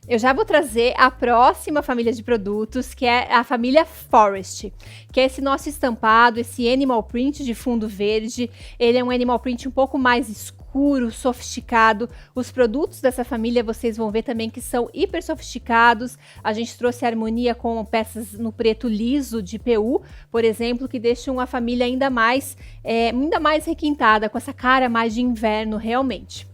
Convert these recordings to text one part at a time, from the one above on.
Eu já vou trazer a próxima família de produtos, que é a família Forest, que é esse nosso estampado, esse animal print de fundo verde. Ele é um animal print um pouco mais escuro, sofisticado. Os produtos dessa família vocês vão ver também que são hiper sofisticados. A gente trouxe harmonia com peças no preto liso de PU, por exemplo, que deixam a família ainda mais requintada, com essa cara mais de inverno realmente.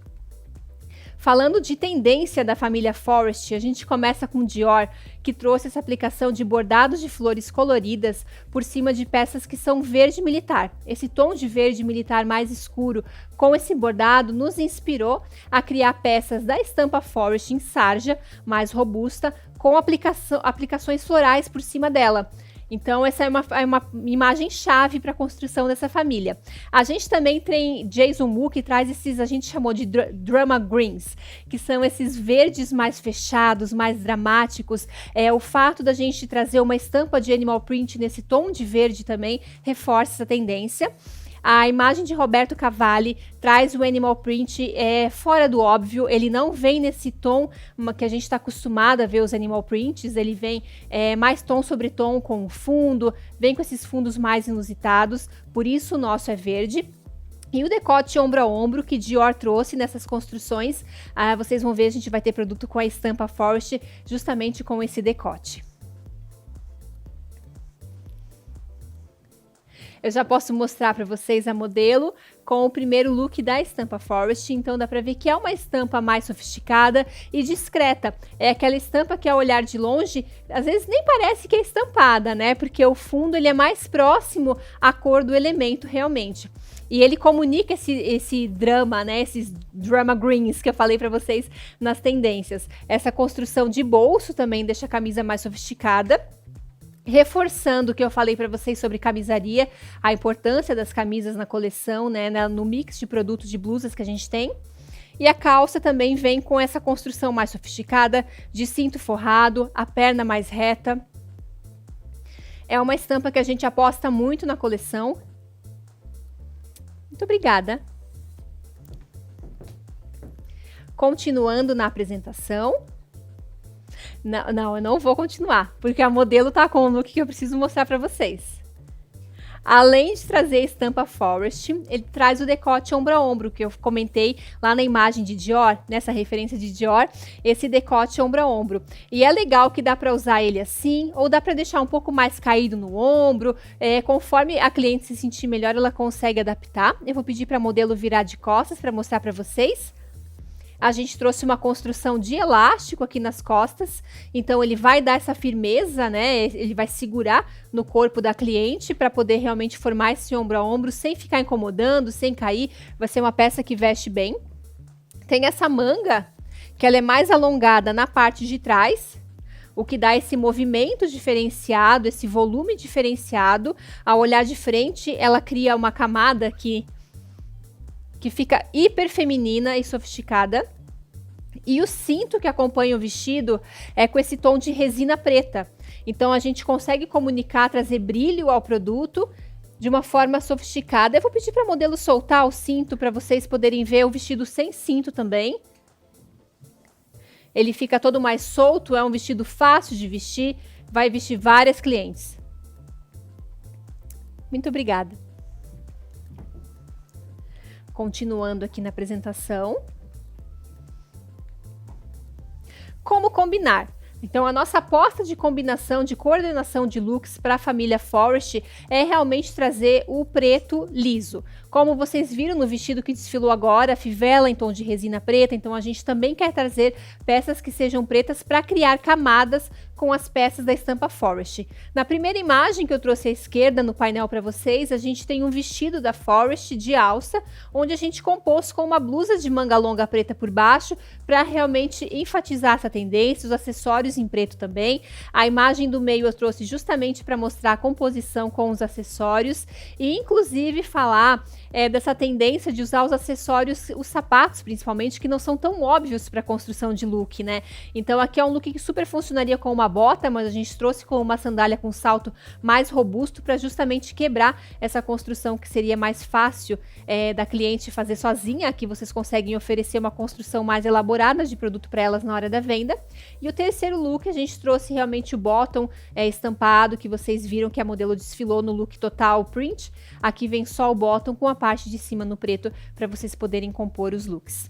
Falando de tendência da família Forest, a gente começa com Dior, que trouxe essa aplicação de bordados de flores coloridas por cima de peças que são verde militar. Esse tom de verde militar mais escuro com esse bordado nos inspirou a criar peças da estampa Forest em sarja, mais robusta, com aplicações florais por cima dela. Então, essa é uma imagem chave para a construção dessa família. A gente também tem Jason Wu, que traz esses, a gente chamou de drama greens, que são esses verdes mais fechados, mais dramáticos. O fato da gente trazer uma estampa de animal print nesse tom de verde também reforça essa tendência. A imagem de Roberto Cavalli traz o animal print fora do óbvio, ele não vem nesse tom que a gente está acostumado a ver os animal prints, ele vem mais tom sobre tom com o fundo, vem com esses fundos mais inusitados, por isso o nosso é verde. E o decote ombro a ombro que Dior trouxe nessas construções, vocês vão ver, a gente vai ter produto com a estampa Forest justamente com esse decote. Eu já posso mostrar para vocês a modelo com o primeiro look da estampa Forest, então dá para ver que é uma estampa mais sofisticada e discreta. É aquela estampa que ao olhar de longe, às vezes nem parece que é estampada, né? Porque o fundo ele é mais próximo à cor do elemento realmente. E ele comunica esse drama, né? Esses drama greens que eu falei para vocês nas tendências. Essa construção de bolso também deixa a camisa mais sofisticada. Reforçando o que eu falei para vocês sobre camisaria, a importância das camisas na coleção, né, no mix de produtos de blusas que a gente tem. E a calça também vem com essa construção mais sofisticada, de cinto forrado, a perna mais reta. É uma estampa que a gente aposta muito na coleção. Muito obrigada. Continuando na apresentação. Não, eu não vou continuar, porque a modelo tá com o look que eu preciso mostrar para vocês. Além de trazer a estampa Forest, ele traz o decote ombro a ombro, que eu comentei lá na imagem de Dior, nessa referência de Dior, esse decote ombro a ombro. E é legal que dá para usar ele assim, ou dá para deixar um pouco mais caído no ombro, conforme a cliente se sentir melhor, ela consegue adaptar. Eu vou pedir para a modelo virar de costas para mostrar para vocês. A gente trouxe uma construção de elástico aqui nas costas, então ele vai dar essa firmeza, né? Ele vai segurar no corpo da cliente para poder realmente formar esse ombro a ombro sem ficar incomodando, sem cair. Vai ser uma peça que veste bem. Tem essa manga, que ela é mais alongada na parte de trás, o que dá esse movimento diferenciado, esse volume diferenciado. Ao olhar de frente, ela cria uma camada aqui que fica hiper feminina e sofisticada. E o cinto que acompanha o vestido é com esse tom de resina preta. Então a gente consegue comunicar, trazer brilho ao produto de uma forma sofisticada. Eu vou pedir para a modelo soltar o cinto para vocês poderem ver o vestido sem cinto também. Ele fica todo mais solto, é um vestido fácil de vestir, vai vestir várias clientes. Muito obrigada. Continuando aqui na apresentação. Como combinar? Então, a nossa aposta de combinação, de coordenação de looks para a família Forest é realmente trazer o preto liso. Como vocês viram no vestido que desfilou agora, fivela em tom de resina preta, então a gente também quer trazer peças que sejam pretas para criar camadas com as peças da estampa Forest. Na primeira imagem que eu trouxe à esquerda no painel para vocês, a gente tem um vestido da Forest de alça, onde a gente compôs com uma blusa de manga longa preta por baixo, para realmente enfatizar essa tendência, os acessórios em preto também. A imagem do meio eu trouxe justamente para mostrar a composição com os acessórios e inclusive falar dessa tendência de usar os acessórios, os sapatos principalmente, que não são tão óbvios para a construção de look, né? Então aqui é um look que super funcionaria com uma uma bota, mas a gente trouxe com uma sandália com salto mais robusto para justamente quebrar essa construção que seria mais fácil da cliente fazer sozinha. Aqui vocês conseguem oferecer uma construção mais elaborada de produto para elas na hora da venda. E o terceiro look, a gente trouxe realmente o bottom estampado, que vocês viram que a modelo desfilou no look total print. Aqui vem só o bottom com a parte de cima no preto para vocês poderem compor os looks.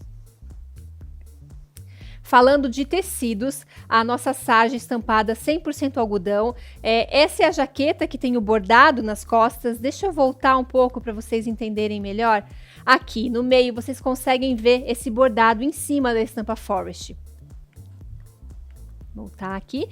Falando de tecidos, a nossa sarja estampada 100% algodão. Essa é a jaqueta que tem o bordado nas costas. Deixa eu voltar um pouco para vocês entenderem melhor. Aqui no meio vocês conseguem ver esse bordado em cima da estampa Forest. Vou voltar aqui.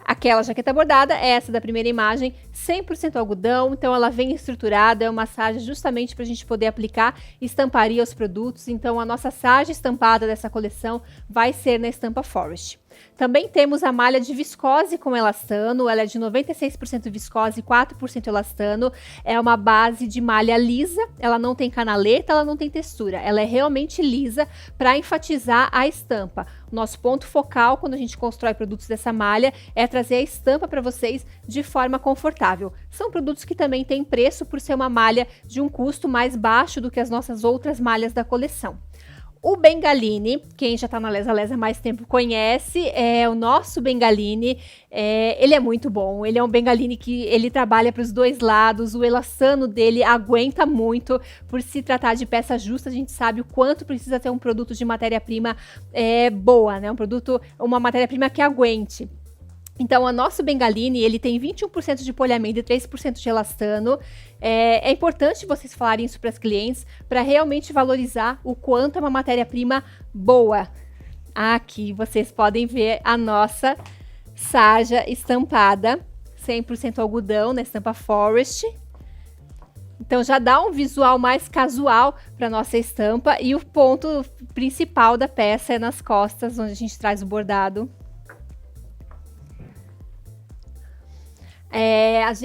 Aquela jaqueta bordada, essa da primeira imagem, 100% algodão, então ela vem estruturada, é uma sarja justamente para a gente poder aplicar estamparia os produtos. Então a nossa sarja estampada dessa coleção vai ser na estampa Forest. Também temos a malha de viscose com elastano, ela é de 96% viscose e 4% elastano. É uma base de malha lisa, ela não tem canaleta, ela não tem textura, ela é realmente lisa para enfatizar a estampa. O nosso ponto focal quando a gente constrói produtos dessa malha é trazer a estampa para vocês de forma confortável. São produtos que também têm preço por ser uma malha de um custo mais baixo do que as nossas outras malhas da coleção. O Bengaline, quem já está na Lesa Lesa há mais tempo conhece, é o nosso Bengaline. Ele é muito bom, ele é um Bengaline que ele trabalha para os dois lados, o elastano dele aguenta muito, por se tratar de peça justa, a gente sabe o quanto precisa ter um produto de matéria-prima boa, né? Uma matéria-prima que aguente. Então, o nosso Bengaline, ele tem 21% de poliamida e 3% de elastano. É importante vocês falarem isso para as clientes, para realmente valorizar o quanto é uma matéria-prima boa. Aqui vocês podem ver a nossa sarja estampada, 100% algodão, na estampa Forest. Então, já dá um visual mais casual para nossa estampa. E o ponto principal da peça é nas costas, onde a gente traz o bordado.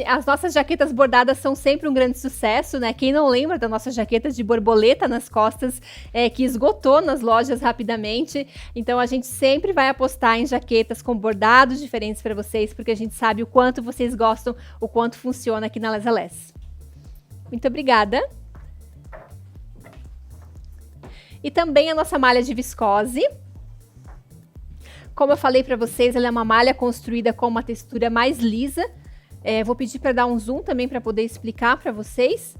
As nossas jaquetas bordadas são sempre um grande sucesso, né? Quem não lembra da nossa jaqueta de borboleta nas costas, que esgotou nas lojas rapidamente. Então, a gente sempre vai apostar em jaquetas com bordados diferentes para vocês, porque a gente sabe o quanto vocês gostam, o quanto funciona aqui na Lesa Lesa. Muito obrigada. E também a nossa malha de viscose. Como eu falei para vocês, ela é uma malha construída com uma textura mais lisa. Vou pedir para dar um zoom também para poder explicar para vocês.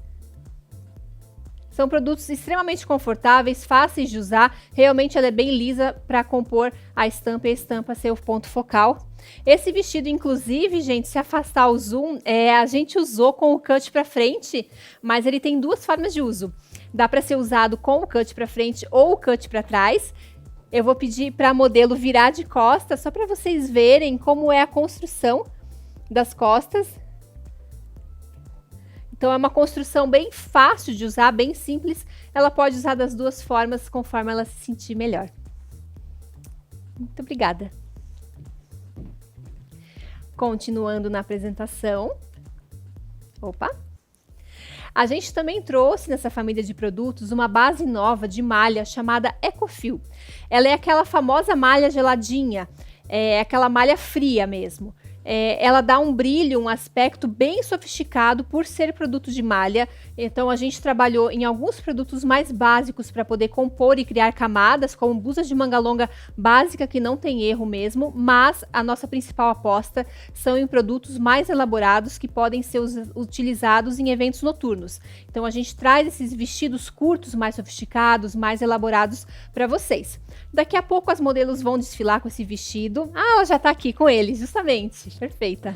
São produtos extremamente confortáveis, fáceis de usar. Realmente ela é bem lisa para compor a estampa e a estampa ser o ponto focal. Esse vestido, inclusive, gente, se afastar o zoom, a gente usou com o cut para frente, mas ele tem duas formas de uso. Dá para ser usado com o cut para frente ou o cut para trás. Eu vou pedir para a modelo virar de costas, só para vocês verem como é a construção das costas. Então é uma construção bem fácil de usar, bem simples. Ela pode usar das duas formas, conforme ela se sentir melhor. Muito obrigada. Continuando na apresentação. Opa! A gente também trouxe nessa família de produtos uma base nova de malha chamada Ecofil. Ela é aquela famosa malha geladinha, aquela malha fria mesmo. Ela dá um brilho, um aspecto bem sofisticado por ser produto de malha. Então a gente trabalhou em alguns produtos mais básicos para poder compor e criar camadas, como blusas de manga longa básica que não tem erro mesmo, mas a nossa principal aposta são em produtos mais elaborados que podem ser utilizados em eventos noturnos. Então a gente traz esses vestidos curtos mais sofisticados, mais elaborados para vocês. Daqui a pouco as modelos vão desfilar com esse vestido. Ah, ela já tá aqui com ele, justamente. Perfeita.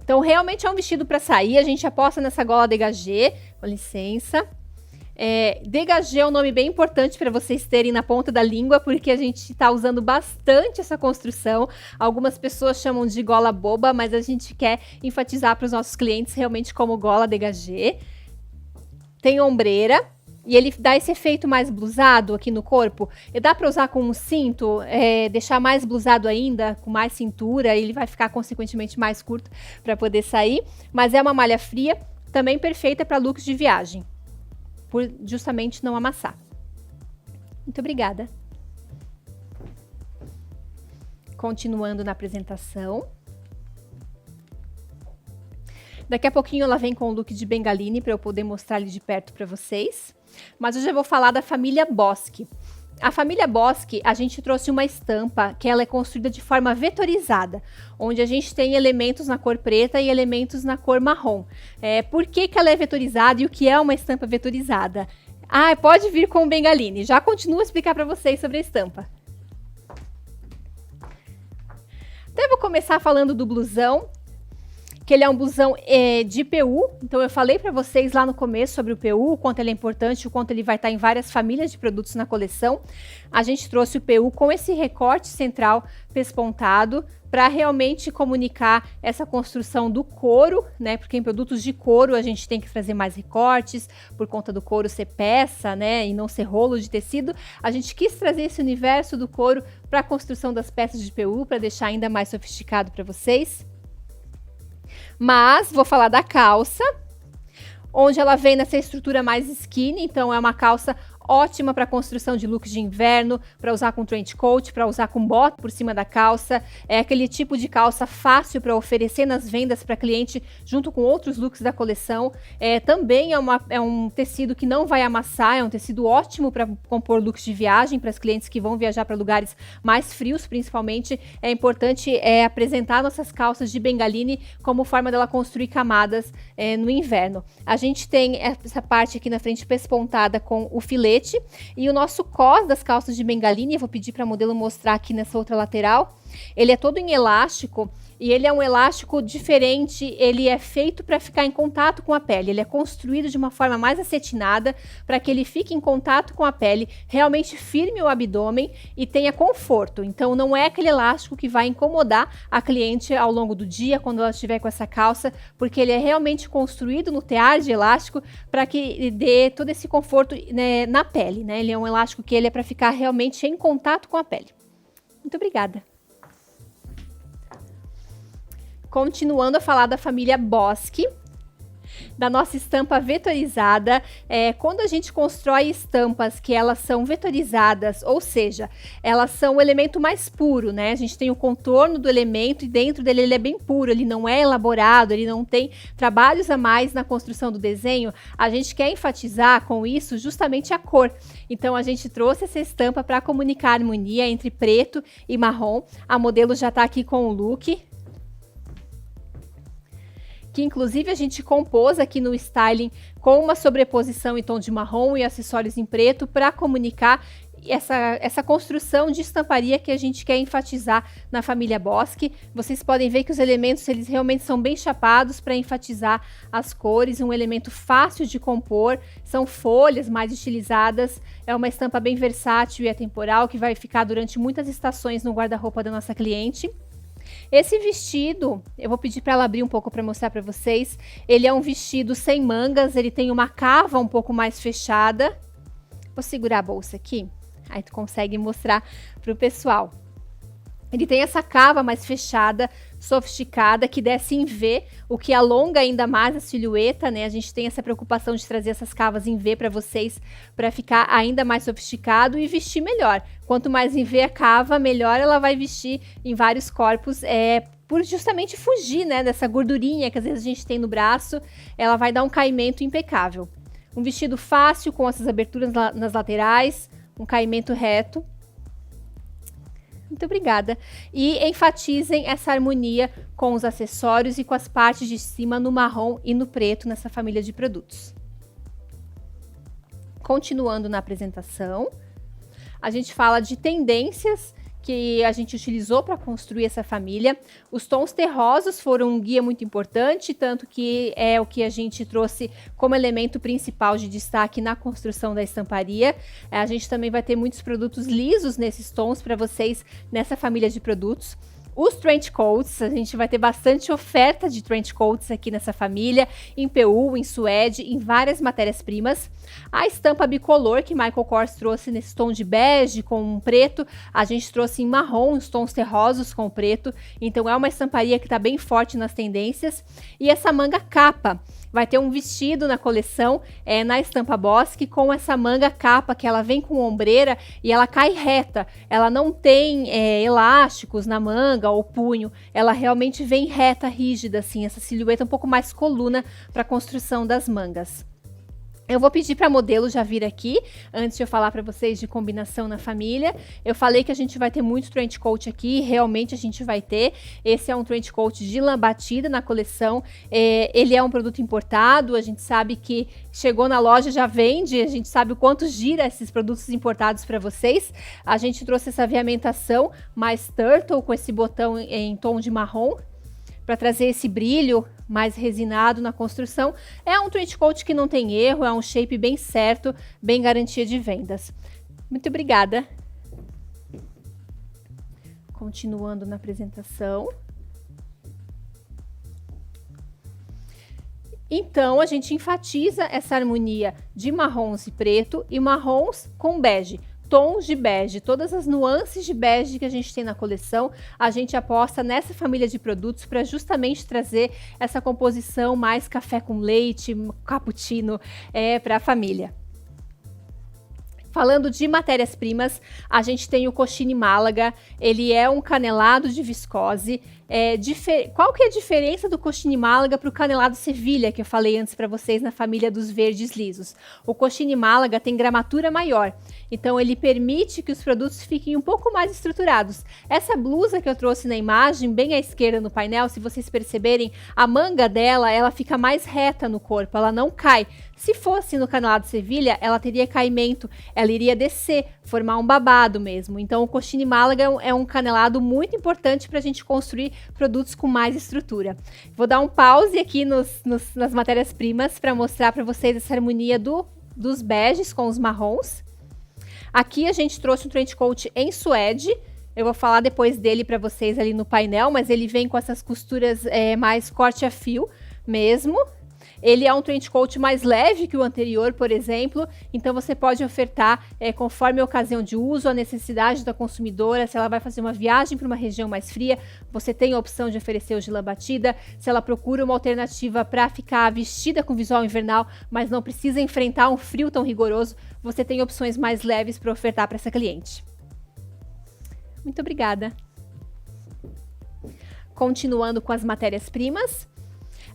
Então, realmente é um vestido para sair. A gente aposta nessa gola dégagé. Com licença. Dégagé é um nome bem importante para vocês terem na ponta da língua, porque a gente está usando bastante essa construção. Algumas pessoas chamam de gola boba, mas a gente quer enfatizar para os nossos clientes realmente como gola dégagé. Tem ombreira. E ele dá esse efeito mais blusado aqui no corpo. E dá para usar com um cinto, deixar mais blusado ainda, com mais cintura. Ele vai ficar, consequentemente, mais curto para poder sair. Mas é uma malha fria, também perfeita para looks de viagem. Por justamente não amassar. Muito obrigada. Continuando na apresentação. Daqui a pouquinho ela vem com o look de bengaline para eu poder mostrar ele de perto para vocês. Mas eu já vou falar da família Bosque. A família Bosque, a gente trouxe uma estampa que ela é construída de forma vetorizada, onde a gente tem elementos na cor preta e elementos na cor marrom. Por que ela é vetorizada e o que é uma estampa vetorizada? Pode vir com o bengaline. Já continuo a explicar para vocês sobre a estampa. Então eu vou começar falando do blusão, que ele é um blusão de PU. Então eu falei para vocês lá no começo sobre o PU, o quanto ele é importante, o quanto ele vai estar em várias famílias de produtos na coleção. A gente trouxe o PU com esse recorte central pespontado para realmente comunicar essa construção do couro, né? Porque em produtos de couro a gente tem que trazer mais recortes, por conta do couro ser peça, né? E não ser rolo de tecido. A gente quis trazer esse universo do couro para a construção das peças de PU, para deixar ainda mais sofisticado para vocês. Mas vou falar da calça, onde ela vem nessa estrutura mais skinny, então é uma calça ótima para construção de looks de inverno, para usar com trench coat, para usar com bota por cima da calça. É aquele tipo de calça fácil para oferecer nas vendas para cliente, junto com outros looks da coleção. Também é um tecido que não vai amassar, é um tecido ótimo para compor looks de viagem, para as clientes que vão viajar para lugares mais frios, principalmente. É importante apresentar nossas calças de bengaline como forma dela construir camadas no inverno. A gente tem essa parte aqui na frente pespontada com o filete, e o nosso cos das calças de bengaline, eu vou pedir para a modelo mostrar aqui nessa outra lateral. Ele é todo em elástico e ele é um elástico diferente, ele é feito para ficar em contato com a pele, ele é construído de uma forma mais acetinada para que ele fique em contato com a pele, realmente firme o abdômen e tenha conforto. Então não é aquele elástico que vai incomodar a cliente ao longo do dia quando ela estiver com essa calça, porque ele é realmente construído no tear de elástico para que dê todo esse conforto, né, na pele, né? Ele é um elástico que ele é para ficar realmente em contato com a pele. Muito obrigada. Continuando a falar da família Bosque, da nossa estampa vetorizada. Quando a gente constrói estampas que elas são vetorizadas, ou seja, elas são o elemento mais puro, né? A gente tem o contorno do elemento e dentro dele ele é bem puro, ele não é elaborado, ele não tem trabalhos a mais na construção do desenho. A gente quer enfatizar com isso justamente a cor. Então a gente trouxe essa estampa para comunicar a harmonia entre preto e marrom. A modelo já está aqui com o look, que inclusive a gente compôs aqui no styling com uma sobreposição em tom de marrom e acessórios em preto para comunicar essa construção de estamparia que a gente quer enfatizar na família Bosque. Vocês podem ver que os elementos eles realmente são bem chapados para enfatizar as cores, um elemento fácil de compor, são folhas mais estilizadas, é uma estampa bem versátil e atemporal que vai ficar durante muitas estações no guarda-roupa da nossa cliente. Esse vestido, eu vou pedir para ela abrir um pouco para mostrar para vocês. Ele é um vestido sem mangas, ele tem uma cava um pouco mais fechada. Vou segurar a bolsa aqui, aí tu consegue mostrar para o pessoal. Ele tem essa cava mais fechada, sofisticada, que desce em V, o que alonga ainda mais a silhueta, né? A gente tem essa preocupação de trazer essas cavas em V para vocês, para ficar ainda mais sofisticado e vestir melhor. Quanto mais em V a cava, melhor ela vai vestir em vários corpos, por justamente fugir, né, dessa gordurinha que às vezes a gente tem no braço. Ela vai dar um caimento impecável. Um vestido fácil, com essas aberturas nas laterais, um caimento reto. Muito obrigada. E enfatizem essa harmonia com os acessórios e com as partes de cima no marrom e no preto nessa família de produtos. Continuando na apresentação, a gente fala de tendências que a gente utilizou para construir essa família. Os tons terrosos foram um guia muito importante, tanto que é o que a gente trouxe como elemento principal de destaque na construção da estamparia. A gente também vai ter muitos produtos lisos nesses tons para vocês nessa família de produtos. Os trench coats, a gente vai ter bastante oferta de trench coats aqui nessa família, em PU, em suede, em várias matérias-primas. A estampa bicolor que Michael Kors trouxe nesse tom de bege com um preto, a gente trouxe em marrom, os tons terrosos com preto. Então é uma estamparia que está bem forte nas tendências. E essa manga capa, Vai ter um vestido na coleção, na estampa Bosque, com essa manga capa, que ela vem com ombreira e ela cai reta. Ela não tem elásticos na manga ou punho, ela realmente vem reta, rígida, assim, essa silhueta um pouco mais coluna para a construção das mangas. Eu vou pedir para a modelo já vir aqui, antes de eu falar para vocês de combinação na família. Eu falei que a gente vai ter muito trench coat aqui, realmente a gente vai ter. Esse é um trench coat de lã batida na coleção. Ele é um produto importado, a gente sabe que chegou na loja, já vende, a gente sabe o quanto gira esses produtos importados para vocês. A gente trouxe essa aviamentação mais turtle, com esse botão em tom de marrom, para trazer esse brilho mais resinado na construção. É um trench coat que não tem erro, é um shape bem certo, bem garantia de vendas. Muito obrigada. Continuando na apresentação. Então, a gente enfatiza essa harmonia de marrons e preto e marrons com bege. Tons de bege, todas as nuances de bege que a gente tem na coleção, a gente aposta nessa família de produtos para justamente trazer essa composição mais café com leite, cappuccino para a família. Falando de matérias-primas, a gente tem o Cochine Málaga, ele é um canelado de viscose. Qual que é a diferença do Cochine Málaga para o canelado Sevilha, que eu falei antes para vocês na família dos verdes lisos? O Cochine Málaga tem gramatura maior, então ele permite que os produtos fiquem um pouco mais estruturados. Essa blusa que eu trouxe na imagem, bem à esquerda no painel, se vocês perceberem, a manga dela, ela fica mais reta no corpo, ela não cai. Se fosse no canelado Sevilha, ela teria caimento, ela iria descer, formar um babado mesmo. Então o Cochine Málaga é um canelado muito importante para a gente construir produtos com mais estrutura. Vou dar um pause aqui nas matérias-primas para mostrar para vocês essa harmonia dos beges com os marrons. Aqui a gente trouxe um trench coat em suede. Eu vou falar depois dele para vocês ali no painel, mas ele vem com essas costuras mais corte a fio mesmo. Ele é um trench coat mais leve que o anterior, por exemplo, então você pode ofertar conforme a ocasião de uso, a necessidade da consumidora. Se ela vai fazer uma viagem para uma região mais fria, você tem a opção de oferecer o de lã batida. Se ela procura uma alternativa para ficar vestida com visual invernal, mas não precisa enfrentar um frio tão rigoroso, você tem opções mais leves para ofertar para essa cliente. Muito obrigada. Continuando com as matérias-primas.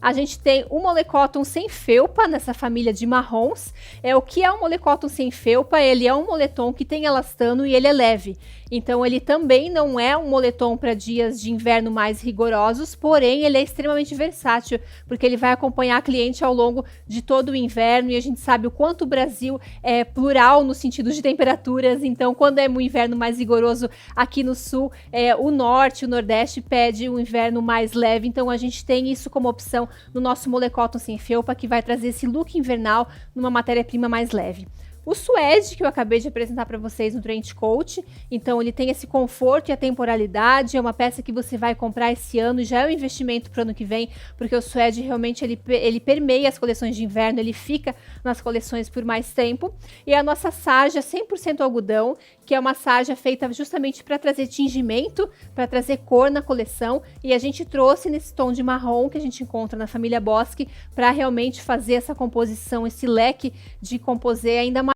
A gente tem o molecoton sem felpa nessa família de marrons. O que é um molecoton sem felpa? Ele é um moletom que tem elastano e ele é leve. Então ele também não é um moletom para dias de inverno mais rigorosos, porém ele é extremamente versátil, porque ele vai acompanhar a cliente ao longo de todo o inverno, e a gente sabe o quanto o Brasil é plural no sentido de temperaturas. Então quando é um inverno mais rigoroso aqui no sul, o norte, o nordeste pede um inverno mais leve. Então a gente tem isso como opção no nosso molecoton sem felpa, que vai trazer esse look invernal numa matéria-prima mais leve. O suede, que eu acabei de apresentar para vocês no trench coat, então ele tem esse conforto e a temporalidade, é uma peça que você vai comprar esse ano e já é um investimento para o ano que vem, porque o suede realmente ele permeia as coleções de inverno, ele fica nas coleções por mais tempo. E a nossa sarja 100% algodão, que é uma sarja feita justamente para trazer tingimento, para trazer cor na coleção, e a gente trouxe nesse tom de marrom que a gente encontra na família Bosque, para realmente fazer essa composição, esse leque de composê ainda mais